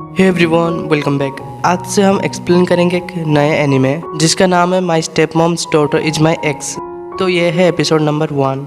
Hey everyone, welcome back. आज से हम एक्सप्लेन करेंगे एक नए एनिमे जिसका नाम है my stepmom's daughter is my ex. तो ये है एपिसोड नंबर 1।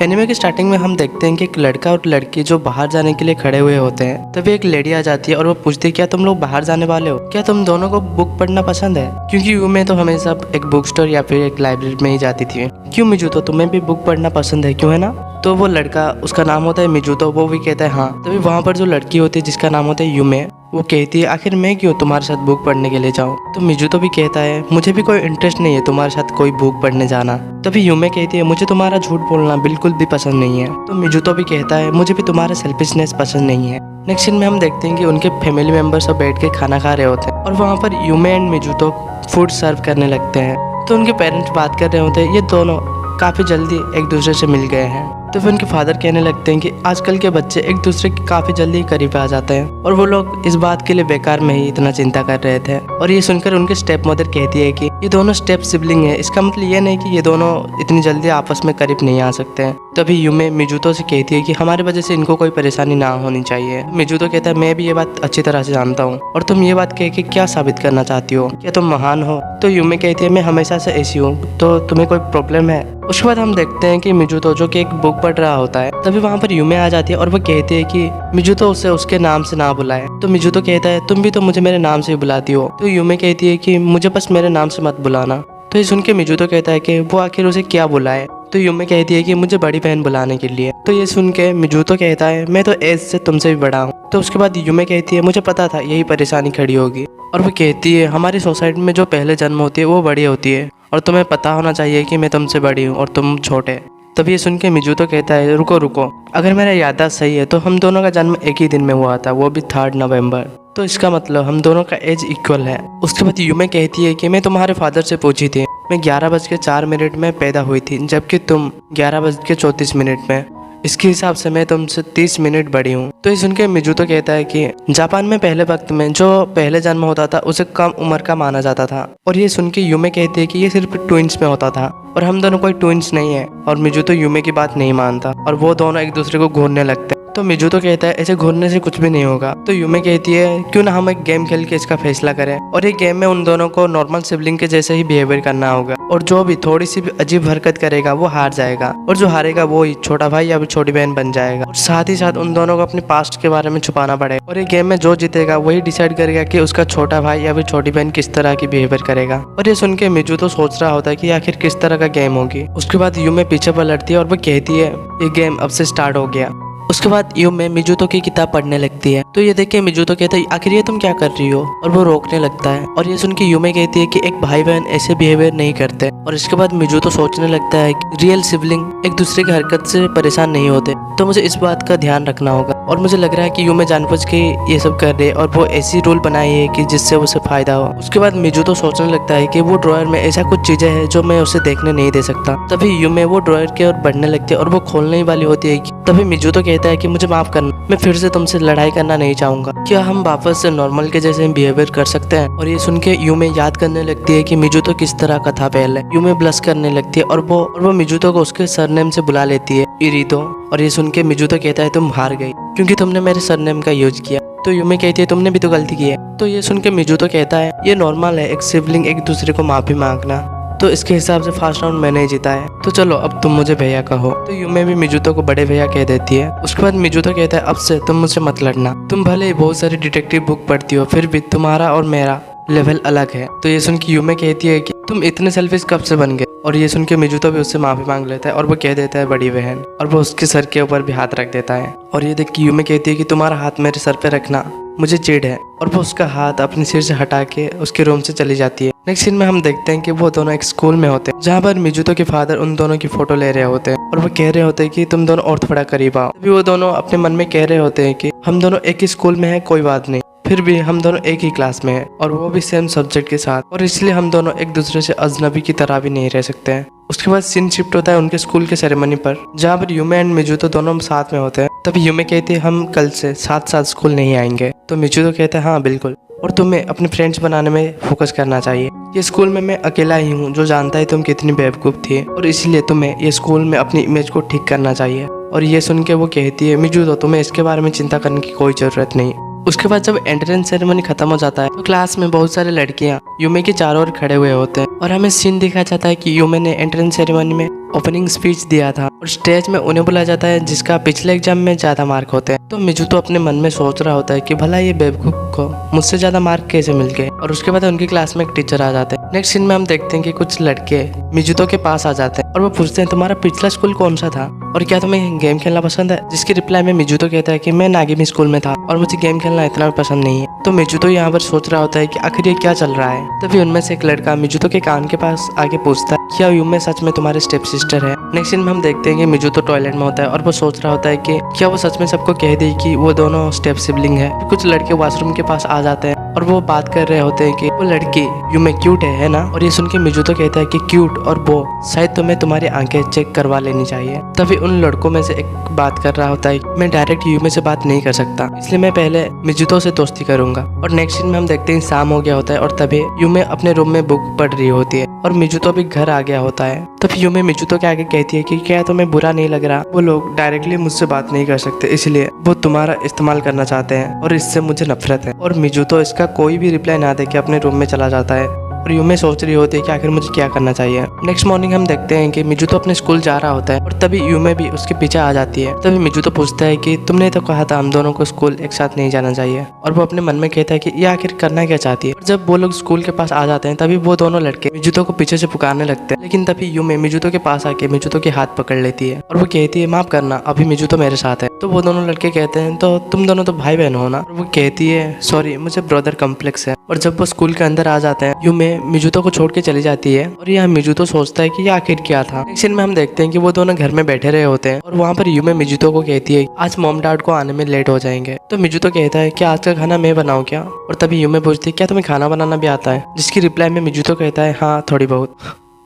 एनिमे की स्टार्टिंग में हम देखते हैं कि एक लड़का और लड़की जो बाहर जाने के लिए खड़े हुए होते हैं। तभी एक लेडी आ जाती है और वो पूछती है, क्या तुम लोग बाहर जाने वाले हो? क्या तुम दोनों को बुक पढ़ना पसंद है? क्योंकि यू में तो हमेशा एक बुक स्टोर या फिर एक लाइब्रेरी में ही जाती थी। क्यों मिजूतो, तुम्हें भी बुक पढ़ना पसंद है, क्यों है ना? तो वो लड़का, उसका नाम होता है मिजूतो, वो भी कहता है हाँ। तभी वहाँ पर जो लड़की होती है जिसका नाम होता है यूमे, वो कहती है आखिर मैं क्यों तुम्हारे साथ बुक पढ़ने के लिए जाऊँ? तो मिजूतो भी कहता है मुझे भी कोई इंटरेस्ट नहीं है तुम्हारे साथ कोई बुक पढ़ने जाना। तभी यूमे कहती है मुझे तुम्हारा झूठ बोलना बिल्कुल भी पसंद नहीं है। तो मिजूतो भी कहता है मुझे भी तुम्हारा सेल्फिशनेस पसंद नहीं है। नेक्स्ट सीन में हम देखते हैं कि उनके फैमिली मेंबर्स सब बैठ के खाना खा रहे होते हैं और वहाँ पर यूमे एंड मिजूतो फूड सर्व करने लगते हैं। तो उनके पेरेंट्स बात कर रहे होते हैं, ये दोनों काफ़ी जल्दी एक दूसरे से मिल गए हैं। तो फिर उनके फादर कहने लगते हैं कि आजकल के बच्चे एक दूसरे के काफ़ी जल्दी करीब आ जाते हैं और वो लोग इस बात के लिए बेकार में ही इतना चिंता कर रहे थे। और ये सुनकर उनके स्टेप मदर कहती है कि ये दोनों स्टेप सिबलिंग है, इसका मतलब ये नहीं कि ये दोनों इतनी जल्दी आपस में करीब नहीं आ सकते हैं। तभी यूमे मिजूतो से कहती है कि हमारी वजह से इनको कोई परेशानी ना होनी चाहिए। मिजूतो कहता है मैं भी ये बात अच्छी तरह से जानता हूँ और तुम ये बात कह के क्या साबित करना चाहती हो? क्या तुम महान हो? तो यूमे कहती है मैं हमेशा से ऐसी हूँ, तो तुम्हें कोई प्रॉब्लम है? उसके बाद हम देखते हैं कि मिजूतो जो कि एक बुक पढ़ रहा होता है, तभी वहाँ पर यूमे आ जाती है और वो कहती है कि मिजूतो उसे उसके नाम से ना बुलाए। तो मिजूतो कहता है तुम भी तो मुझे मेरे नाम से ही बुलाती हो। तो यूमे कहती है कि मुझे बस मेरे नाम से मत बुलाना। तो ये सुन के मिजूतो कहता है कि वो आखिर उसे क्या बुलाए? तो यूमे कहती है कि मुझे बड़ी बहन बुलाने के लिए। तो ये सुन के मिजूतो कहता है मैं तो एज से तुमसे भी बड़ा हूँ। तो उसके बाद यूमे कहती है मुझे पता था यही परेशानी खड़ी होगी। और वो कहती है हमारी सोसाइटी में जो पहले जन्म होती है वो बड़ी होती है और तुम्हें पता होना चाहिए कि मैं तुमसे बड़ी हूँ और तुम छोटे। तभी ये सुन के मिजूतो कहता है रुको रुको, अगर मेरा याददाश्त सही है तो हम दोनों का जन्म एक ही दिन में हुआ था, वो भी 3 नवंबर। तो इसका मतलब हम दोनों का एज इक्वल है। उसके बाद यूमे कहती है कि मैं तुम्हारे फादर से पूछी थी, मैं 11:04 में पैदा हुई थी जबकि तुम 11:34 में। इसके हिसाब से मैं तुमसे 30 मिनट बड़ी हूँ। तो ये सुन के मिजूतो कहता है कि जापान में पहले वक्त में जो पहले जन्म होता था उसे कम उम्र का माना जाता था। और ये सुन के यूमे कहती है कि ये सिर्फ ट्विंस में होता था और हम दोनों कोई ट्विंस नहीं है। और मिजूतो यूमे की बात नहीं मानता और वो दोनों एक दूसरे को घूरने लगते हैं। तो मिजूतो कहता है ऐसे घूरने से कुछ भी नहीं होगा। तो यूमे कहती है क्यों ना हम एक गेम खेल के इसका फैसला करें और ये गेम में उन दोनों को नॉर्मल सिबलिंग के जैसे ही बिहेवियर करना होगा और जो भी थोड़ी सी भी अजीब हरकत करेगा वो हार जाएगा और जो हारेगा वो ही छोटा भाई या फिर छोटी बहन बन जाएगा। और साथ ही साथ उन दोनों को अपने पास्ट के बारे में छुपाना पड़ेगा और ये गेम में जो जीतेगा वही डिसाइड करेगा कि उसका छोटा भाई या फिर छोटी बहन किस तरह की बिहेवियर करेगा। और ये सुन के मिजूतो सोच रहा होता है कि आखिर किस तरह का गेम होगी। उसके बाद यूमे पीछे पलटती है और वो कहती है ये गेम अब से स्टार्ट हो गया। उसके बाद यूमे मिजूतो की किताब पढ़ने लगती है। तो ये देख के मिजूतो कहता है आखिर ये तुम क्या कर रही हो? और वो रोकने लगता है। और ये सुन के यूमे कहती है कि एक भाई बहन ऐसे बिहेवियर नहीं करते। और इसके बाद मिजूतो सोचने लगता है कि रियल सिबलिंग एक दूसरे की हरकत से परेशान नहीं होते, तो मुझे इस बात का ध्यान रखना होगा। और मुझे लग रहा है कि यूमे जानबूझ के ये सब कर रहे हैं और वो ऐसी रूल बनाई है कि जिससे उसे फायदा हो। उसके बाद मिजूतो सोचने लगता है कि वो ड्रॉयर में ऐसा कुछ चीजें हैं जो मैं उसे देखने नहीं दे सकता। तभी यूमे वो ड्रॉयर की ओर बढ़ने लगती है और वो खोलने ही वाली होती है। तभी मिजूतो कहता है कि मुझे माफ करना, मैं फिर से तुमसे लड़ाई करना नहीं चाहूंगा। क्या हम वापस से नॉर्मल के जैसे बिहेवियर कर सकते हैं? और ये सुन के यूमे याद करने लगती है कि मिजूतो किस तरह का था पहले। यूमे ब्लश करने लगती है और वो मिजूतो को उसके सरनेम से बुला लेती है, इरितो। और ये सुन के मिजूतो कहता है तुम हार गई क्योंकि तुमने मेरे सरनेम का यूज किया। तो यूमे कहती है तुमने भी तो गलती की है। तो ये सुन के मिजूतो कहता है ये नॉर्मल है एक सिबलिंग एक दूसरे को माफी मांगना, तो इसके हिसाब से फर्स्ट राउंड मैंने ही जीता है, तो चलो अब तुम मुझे भैया कहो। तो यूमे भी मिजूतो को बड़े भैया कह देती है। उसके बाद मिजूतो कहता है अब से तुम मुझसे मत लड़ना, तुम भले ही बहुत सारी डिटेक्टिव बुक पढ़ती हो फिर भी तुम्हारा और मेरा लेवल अलग है। तो ये सुन के यूमे कहती है कि तुम इतने सेल्फिश कब से बन गए? और ये सुन के मिजूतो भी उससे माफी मांग लेता है और वो कह देता है बड़ी बहन, और वो उसके सर के ऊपर भी हाथ रख देता है। और ये देख के यूमे कहती है कि तुम्हारा हाथ मेरे सर पे रखना मुझे चिढ़ है। और वो उसका हाथ अपने सिर से हटा के उसके रूम से चली जाती है। नेक्स्ट सीन में हम देखते हैं कि वो दोनों एक स्कूल में होते हैं जहाँ पर मिजूतो के फादर उन दोनों की फोटो ले रहे होते हैं और वो कह रहे होते हैं कि तुम दोनों और थोड़ा करीब आओ। तभी वो दोनों अपने मन में कह रहे होते हैं कि हम दोनों एक ही स्कूल में हैं, कोई बात नहीं, फिर भी हम दोनों एक ही क्लास में हैं और वो भी सेम सब्जेक्ट के साथ, और इसलिए हम दोनों एक दूसरे से अजनबी की तरह भी नहीं रह सकते हैं। उसके बाद सीन शिफ्ट होता है उनके स्कूल के सेरेमनी पर जहाँ पर यूमे एंड मिजूतो दोनों साथ में होते हैं। तभी यूमे कहती है हम कल से साथ साथ स्कूल नहीं आएंगे। तो मिजूतो कहता है हाँ बिल्कुल, और तुम्हें अपने फ्रेंड्स बनाने में फोकस करना चाहिए। ये स्कूल में मैं अकेला ही हूँ जो जानता है तुम कितनी बेवकूफ़ थी और इसलिए तुम्हें ये स्कूल में अपनी इमेज को ठीक करना चाहिए। और ये सुन के वो कहती है मिजूतो तुम्हें इसके बारे में चिंता करने की कोई ज़रूरत नहीं। उसके बाद जब एंट्रेंस सेरेमनी खत्म हो जाता है तो क्लास में बहुत सारे लड़कियां यूमे के चारों ओर खड़े हुए होते हैं और हमें सीन दिखाया जाता है कि यूमे ने एंट्रेंस सेरेमनी में ओपनिंग स्पीच दिया था और स्टेज में उन्हें बुलाया जाता है जिसका पिछले एग्जाम में ज्यादा मार्क होते हैं। तो मिजुतो अपने मन में सोच रहा होता है कि भला ये बेवकूफ को मुझसे ज्यादा मार्क कैसे मिल गए। और उसके बाद उनकी क्लास में एक टीचर आ जाते हैं। नेक्स्ट सीन में हम देखते हैं कि कुछ लड़के मिजुतो के पास आ जाते हैं और वो पूछते हैं तुम्हारा पिछला स्कूल कौन सा था और क्या तुम्हें गेम खेलना पसंद है। जिसकी रिप्लाई में मिजुतो कहता है कि मैं नागिमी स्कूल में था और मुझे गेम खेलना इतना भी पसंद नहीं है। तो मिजुतो यहाँ पर सोच रहा होता है कि आखिर ये क्या चल रहा है। तभी उनमें से एक लड़का मिजुतो के कान के पास आके पूछता है क्या यूमे सच में तुम्हारे स्टेप सिस्टर है। नेक्स्ट सीन में हम देखते हैं कि मिजुतो टॉयलेट में होता है और वो सोच रहा होता है कि क्या वो सच में सबको कह दे कि वो दोनों स्टेप सिबलिंग है। कुछ लड़के वॉशरूम के पास आ जाते हैं और वो बात कर रहे होते हैं कि वो लड़की यूमे क्यूट है ना। और ये सुन के मिजुतो कहता है कि क्यूट और वो शायद तुम्हें तुम्हारी आंखें चेक करवा लेनी चाहिए। तभी उन लड़कों में से एक बात कर रहा होता है मैं डायरेक्ट यूमे से बात नहीं कर सकता इसलिए मैं पहले मिजुतो से दोस्ती करूंगा। और नेक्स्ट सीन में हम देखते हैं शाम हो गया होता है और तभी यूमे अपने रूम में बुक पढ़ रही होती है और मिजुतो भी घर आ गया होता है। तभी यूमे मिजुतो के आगे कहती है कि क्या तुम्हें बुरा नहीं लग रहा, वो लोग डायरेक्टली मुझसे बात नहीं कर सकते इसलिए वो तुम्हारा इस्तेमाल करना चाहते हैं और इससे मुझे नफरत है। और मिजुतो इसका कोई भी रिप्लाई ना दे के अपने रूम में चला जाता है और यूमे सोच रही होती है कि आखिर मुझे क्या करना चाहिए। नेक्स्ट मॉर्निंग हम देखते हैं कि मिजुतो अपने स्कूल जा रहा होता है और तभी यूमे भी उसके पीछे आ जाती है। तभी मिजुतो पूछता है कि तुमने तो कहा था हम दोनों को स्कूल एक साथ नहीं जाना चाहिए। और वो अपने मन में कहता है कि ये आखिर करना क्या चाहती है। और जब वो लोग स्कूल के पास आ जाते हैं तभी वो दोनों लड़के मिजुतो को पीछे से पुकारने लगते हैं। लेकिन तभी यूमे मिजुतो के पास आके मिजुतो के हाथ पकड़ लेती है और वो कहती है माफ करना अभी मिजुतो मेरे साथ है। तो वो दोनों लड़के कहते हैं तो तुम दोनों तो भाई बहन हो ना। और वो कहती है सॉरी मुझे ब्रदर कॉम्प्लेक्स है। और जब वो स्कूल के अंदर आ जाते हैं यूमे मिजुतो को छोड़ के चली जाती है और यहाँ मिजुतो सोचता है कि ये आखिर क्या था। नेक्स्ट सीन में हम देखते हैं कि वो दोनों घर में बैठे रहे होते हैं और वहाँ पर यूमे मिजुतो को कहती है आज मॉम डैड को आने में लेट हो जाएंगे। तो मिजुतो कहता है क्या आज का खाना मैं बनाऊं क्या। और तभी यूमे पूछती है क्या तुम्हें खाना बनाना भी आता है। जिसकी रिप्लाई में मिजुतो कहता है हाँ थोड़ी बहुत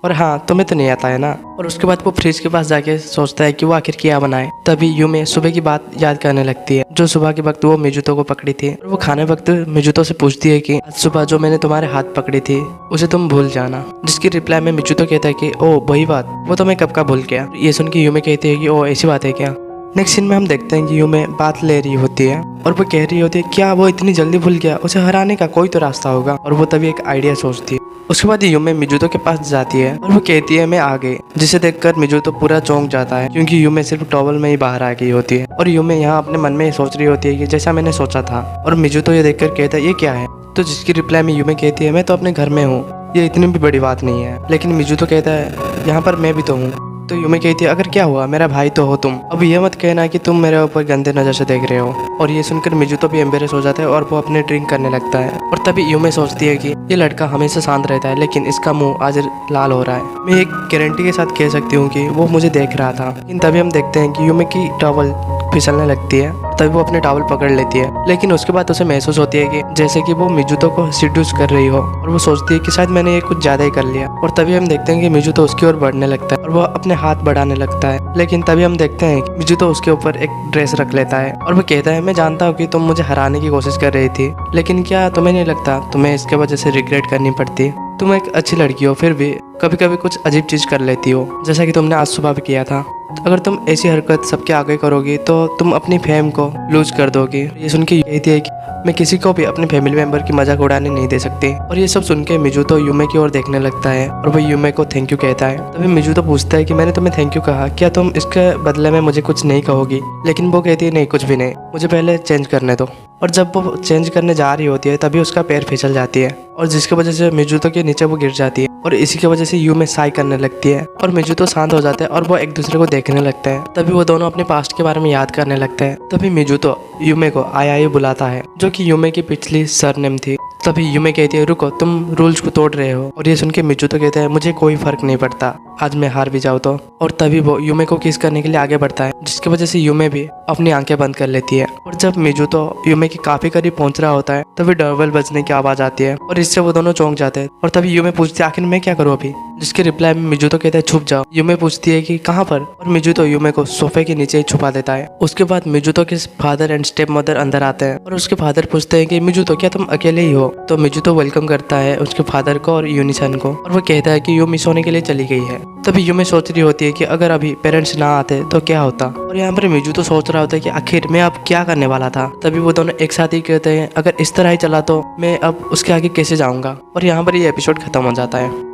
और हाँ तुम्हें तो नहीं आता है ना। और उसके बाद वो फ्रिज के पास जाके सोचता है कि वो आखिर क्या बनाए। तभी यूमे सुबह की बात याद करने लगती है जो सुबह के वक्त वो मिजुतो को पकड़ी थी। और वो खाने वक्त मिजुतो से पूछती है कि आज सुबह जो मैंने तुम्हारे हाथ पकड़ी थी उसे तुम भूल जाना। जिसकी रिप्लाई में मिजुतो कहता है कि ओ वही बात, वो तो मैं कब का भूल गया। ये सुन के यूमे कहती है कि ओ ऐसी बात है क्या। नेक्स्ट सीन में हम देखते हैं कि यूमे बात ले रही होती है और वो कह रही होती है क्या वो इतनी जल्दी भूल गया, उसे हराने का कोई तो रास्ता होगा। और वो तभी एक आइडिया सोचती है। उसके बाद यूमे मिजुतो के पास जाती है और वो कहती है मैं आ गई। जिसे देखकर मिजुतो पूरा चौंक जाता है क्योंकि यूमे सिर्फ टॉवल में ही बाहर आ गई होती है। और यूमे यहाँ अपने मन में सोच रही होती है कि जैसा मैंने सोचा था। और मिजुतो ये देखकर कहता है ये क्या है। तो जिसकी रिप्लाई में यूमे कहती है मैं तो अपने घर में हूँ, ये इतनी भी बड़ी बात नहीं है। लेकिन मिजुतो कहता है यहाँ पर मैं भी तो हूँ। तो यूमे कहती है अगर क्या हुआ मेरा भाई तो हो तुम, अब ये मत कहना कि तुम मेरे ऊपर गंदे नजर से देख रहे हो। और ये सुनकर मिजुतो भी एम्बेरस हो जाता है और वो अपने ड्रिंक करने लगता है। और तभी यूमे सोचती है कि ये लड़का हमेशा शांत रहता है लेकिन इसका मुंह आज लाल हो रहा है। मैं एक गारंटी के साथ कह सकती हूँ कि वो मुझे देख रहा था। लेकिन तभी हम देखते हैं कि यूमे की टॉवल फिसलने लगती है। तभी वो अपने टॉवल पकड़ लेती है लेकिन उसके बाद उसे महसूस होती है कि जैसे कि वो मिजुतो को सिड्यूस कर रही हो। और वो सोचती है कि शायद मैंने ये कुछ ज्यादा ही कर लिया। और तभी हम देखते हैं कि मिजुतो उसकी ओर बढ़ने लगता है और वो अपने हाथ बढ़ाने लगता है। लेकिन तभी हम देखते हैं कि मिजुतो उसके ऊपर एक ड्रेस रख लेता है और वो कहता है मैं जानता हूँ कि तुम मुझे हराने की कोशिश कर रही थी लेकिन क्या तुम्हें नहीं लगता तुम्हें इसके वजह से रिग्रेट करनी पड़ती। तुम एक अच्छी लड़की हो फिर भी कभी कभी कुछ अजीब चीज कर लेती हो जैसा कि तुमने आज सुबह भी किया था। अगर तुम ऐसी हरकत सबके आगे करोगी तो तुम अपनी फेम को लूज कर दोगी। ये सुन के कहती है कि मैं किसी को भी अपने फैमिली मेंबर की मजाक उड़ाने नहीं दे सकती। और ये सब सुन के मिजुतो यूमे की ओर देखने लगता है और वो यूमे को थैंक यू कहता है। तभी मिजुतो पूछता है कि मैंने तुम्हें थैंक यू कहा, क्या तुम इसके बदले में मुझे कुछ नहीं कहोगी। लेकिन वो कहती है नहीं कुछ भी नहीं, मुझे पहले चेंज करने दो। और जब वो चेंज करने जा रही होती है तभी उसका पैर फिसल जाती है और जिसकी वजह से मिजुतो के नीचे वो गिर जाती है और इसी की वजह से यूमे साई करने लगती है और मिजुतो शांत हो जाता है और वो एक दूसरे को देखने लगते हैं। तभी वो दोनों अपने पास्ट के बारे में याद करने लगते हैं। तभी मिजुतो यूमे को आई बुलाता है जो कि यूमे की पिछली सरनेम थी। तभी यूमे कहती है रुको तुम रूल्स को तोड़ रहे हो। और ये सुन के मिजुतो कहता है मुझे कोई फर्क नहीं पड़ता आज मैं हार भी जाऊँ तो। और तभी वो यूमे को किस करने के लिए आगे बढ़ता है जिसकी वजह से यूमे भी अपनी आंखें बंद कर लेती है। और जब मिजुतो यूमे के काफी करीब पहुंच रहा होता है तभी डोरबेल बजने की आवाज आती है और इससे वो दोनों चौंक जाते हैं। और तभी यूमे पूछती है आखिर मैं क्या करूँ अभी। जिसके रिप्लाई में मिजुतो कहता है छुप जाओ। युमे पूछती है कि कहाँ पर, और मिजुतो युमे को सोफे के नीचे ही छुपा देता है। उसके बाद मिजुतो के फादर एंड स्टेप मदर अंदर आते हैं और उसके फादर पूछते हैं कि मिजुतो क्या तुम अकेले ही हो। तो मिजुतो वेलकम करता है उसके फादर को और यूनिसन को, और वो कहता है कि युमी सोने के लिए चली गई है। तभी युमे सोच रही होती है कि अगर अभी पेरेंट्स ना आते तो क्या होता, और यहाँ पर मिजुतो सोच रहा होता है कि आखिर मैं अब क्या करने वाला था। तभी वो दोनों एक साथ ही कहते हैं अगर इस तरह ही चला तो मैं अब उसके आगे कैसे जाऊंगा, और यहाँ पर ये एपिसोड खत्म हो जाता है।